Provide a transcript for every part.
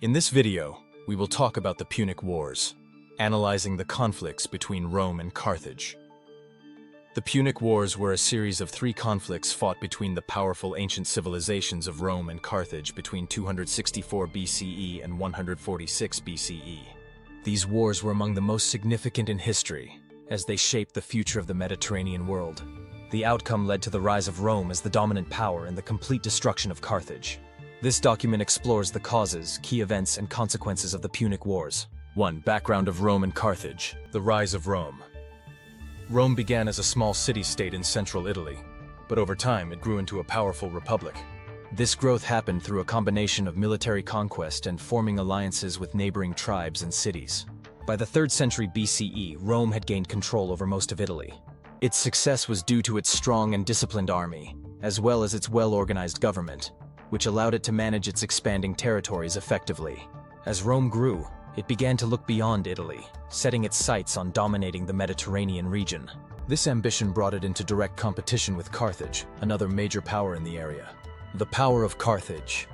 In this video, we will talk about the Punic Wars, analyzing the conflicts between Rome and Carthage. The Punic Wars were a series of 3 conflicts fought between the powerful ancient civilizations of Rome and Carthage between 264 BCE and 146 BCE. These wars were among the most significant in history, as they shaped the future of the Mediterranean world. The outcome led to the rise of Rome as the dominant power and the complete destruction of Carthage. This document explores the causes, key events, and consequences of the Punic Wars. 1. Background of Rome and Carthage. The rise of Rome. Rome began as a small city-state in central Italy, but over time it grew into a powerful republic. This growth happened through a combination of military conquest and forming alliances with neighboring tribes and cities. By the 3rd century BCE, Rome had gained control over most of Italy. Its success was due to its strong and disciplined army, as well as its well-organized government, which allowed it to manage its expanding territories effectively. As Rome grew, it began to look beyond Italy, setting its sights on dominating the Mediterranean region. This ambition brought it into direct competition with Carthage, another major power in the area. The power of Carthage.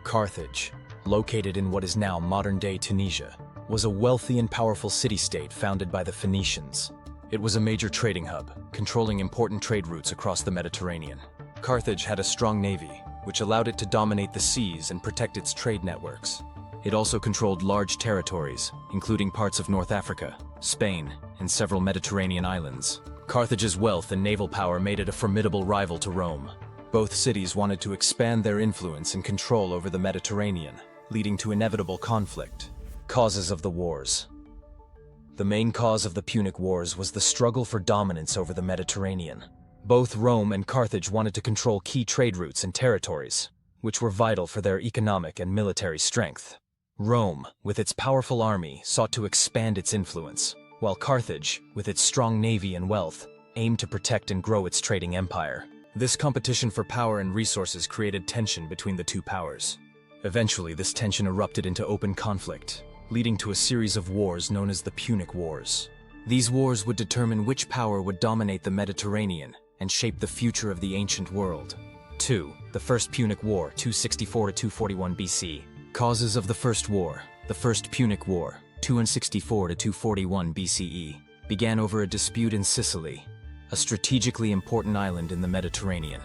Carthage, located in what is now modern-day Tunisia, was a wealthy and powerful city-state founded by the Phoenicians. It was a major trading hub, controlling important trade routes across the Mediterranean. Carthage had a strong navy, which allowed it to dominate the seas and protect its trade networks. It also controlled large territories, including parts of North Africa, Spain, and several Mediterranean islands. Carthage's wealth and naval power made it a formidable rival to Rome. Both cities wanted to expand their influence and control over the Mediterranean, leading to inevitable conflict. Causes of the wars. The main cause of the Punic Wars was the struggle for dominance over the Mediterranean. Both Rome and Carthage wanted to control key trade routes and territories, which were vital for their economic and military strength. Rome, with its powerful army, sought to expand its influence, while Carthage, with its strong navy and wealth, aimed to protect and grow its trading empire. This competition for power and resources created tension between the 2 powers. Eventually, this tension erupted into open conflict, leading to a series of wars known as the Punic Wars. These wars would determine which power would dominate the Mediterranean and shape the future of the ancient world. 2. The First Punic War, 264 to 241 BC. Causes of the First War. The First Punic War, 264 to 241 BCE, began over a dispute in Sicily, a strategically important island in the Mediterranean.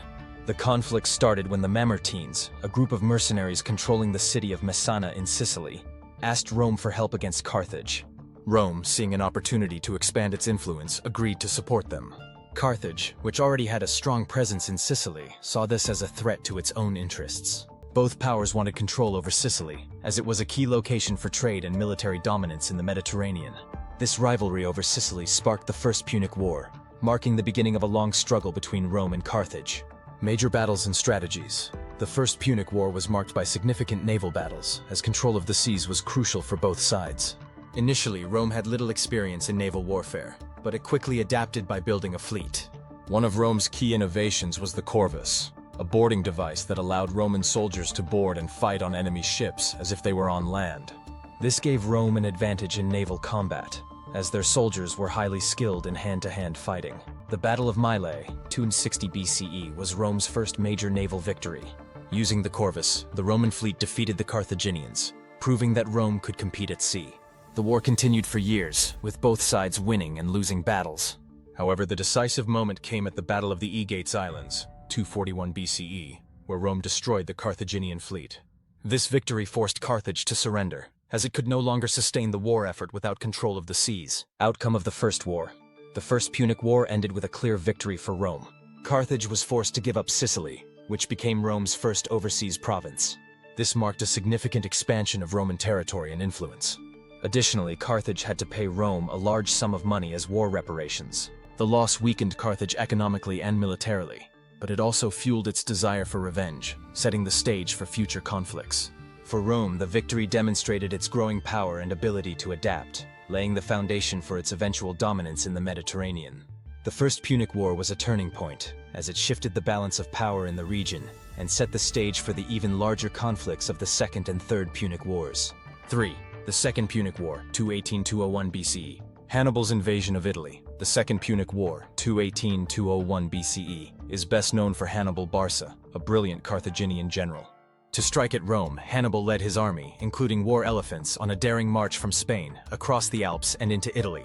The conflict started when the Mamertines, a group of mercenaries controlling the city of Messana in Sicily, asked Rome for help against Carthage. Rome, seeing an opportunity to expand its influence, agreed to support them. Carthage, which already had a strong presence in Sicily, saw this as a threat to its own interests. Both powers wanted control over Sicily, as it was a key location for trade and military dominance in the Mediterranean. This rivalry over Sicily sparked the First Punic War, marking the beginning of a long struggle between Rome and Carthage. Major battles and strategies. The First Punic War was marked by significant naval battles, as control of the seas was crucial for both sides. Initially, Rome had little experience in naval warfare, but it quickly adapted by building a fleet. One of Rome's key innovations was the corvus, a boarding device that allowed Roman soldiers to board and fight on enemy ships as if they were on land. This gave Rome an advantage in naval combat, as their soldiers were highly skilled in hand-to-hand fighting. The Battle of Mylae, 260 BCE, was Rome's first major naval victory. Using the corvus, the Roman fleet defeated the Carthaginians, proving that Rome could compete at sea. The war continued for years, with both sides winning and losing battles. However, the decisive moment came at the Battle of the Aegates Islands, 241 BCE, where Rome destroyed the Carthaginian fleet. This victory forced Carthage to surrender, as it could no longer sustain the war effort without control of the seas. Outcome of the First War. The First Punic War ended with a clear victory for Rome. Carthage was forced to give up Sicily, which became Rome's first overseas province. This marked a significant expansion of Roman territory and influence. Additionally, Carthage had to pay Rome a large sum of money as war reparations. The loss weakened Carthage economically and militarily, but it also fueled its desire for revenge, setting the stage for future conflicts. For Rome, the victory demonstrated its growing power and ability to adapt, laying the foundation for its eventual dominance in the Mediterranean. The First Punic War was a turning point, as it shifted the balance of power in the region and set the stage for the even larger conflicts of the Second and Third Punic Wars. 3. The Second Punic War, 218–201 BCE. Hannibal's invasion of Italy. The Second Punic War, 218–201 BCE, is best known for Hannibal Barca, a brilliant Carthaginian general. To strike at Rome, Hannibal led his army, including war elephants, on a daring march from Spain, across the Alps and into Italy.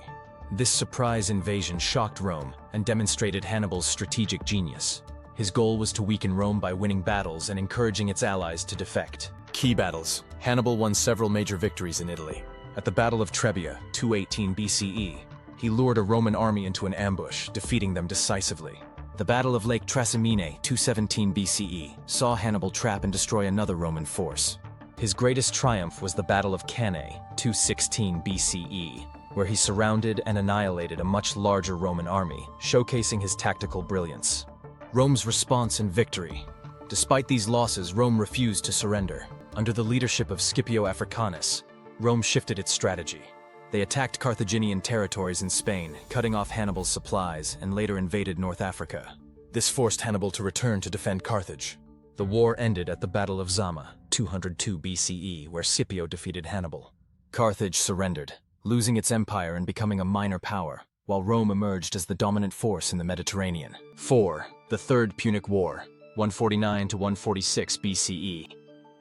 This surprise invasion shocked Rome and demonstrated Hannibal's strategic genius. His goal was to weaken Rome by winning battles and encouraging its allies to defect. Key battles. Hannibal won several major victories in Italy. At the Battle of Trebia, 218 BCE, he lured a Roman army into an ambush, defeating them decisively. The Battle of Lake Trasimene, 217 BCE, saw Hannibal trap and destroy another Roman force. His greatest triumph was the Battle of Cannae, 216 BCE, where he surrounded and annihilated a much larger Roman army, showcasing his tactical brilliance. Rome's response and victory. Despite these losses, Rome refused to surrender. Under the leadership of Scipio Africanus, Rome shifted its strategy. They attacked Carthaginian territories in Spain, cutting off Hannibal's supplies, and later invaded North Africa. This forced Hannibal to return to defend Carthage. The war ended at the Battle of Zama, 202 BCE, where Scipio defeated Hannibal. Carthage surrendered, losing its empire and becoming a minor power, while Rome emerged as the dominant force in the Mediterranean. 4. The Third Punic War, 149 to 146 BCE.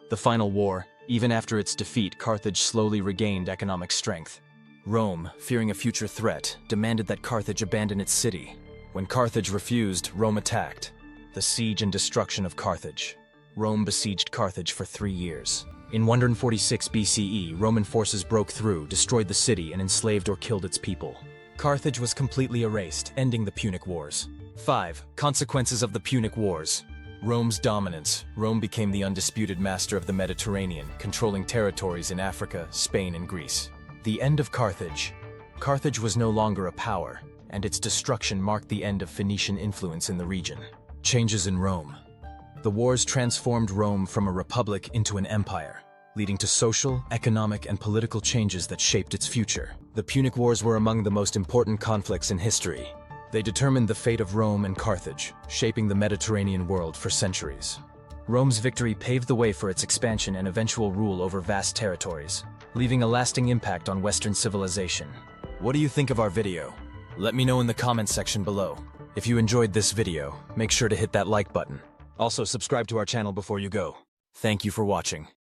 The final war, even after its defeat, Carthage slowly regained economic strength. Rome, fearing a future threat, demanded that Carthage abandon its city. When Carthage refused, Rome attacked. The siege and destruction of Carthage. Rome besieged Carthage for 3 years. In 146 BCE, Roman forces broke through, destroyed the city, and enslaved or killed its people. Carthage was completely erased, ending the Punic Wars. 5. Consequences of the Punic Wars. Rome's dominance. Rome became the undisputed master of the Mediterranean, controlling territories in Africa, Spain, and Greece. The end of Carthage. Carthage was no longer a power, and its destruction marked the end of Phoenician influence in the region. Changes in Rome. The wars transformed Rome from a republic into an empire, leading to social, economic, and political changes that shaped its future. The Punic Wars were among the most important conflicts in history. They determined the fate of Rome and Carthage, shaping the Mediterranean world for centuries. Rome's victory paved the way for its expansion and eventual rule over vast territories, leaving a lasting impact on Western civilization. What do you think of our video? Let me know in the comments section below. If you enjoyed this video, make sure to hit that like button. Also, subscribe to our channel before you go. Thank you for watching.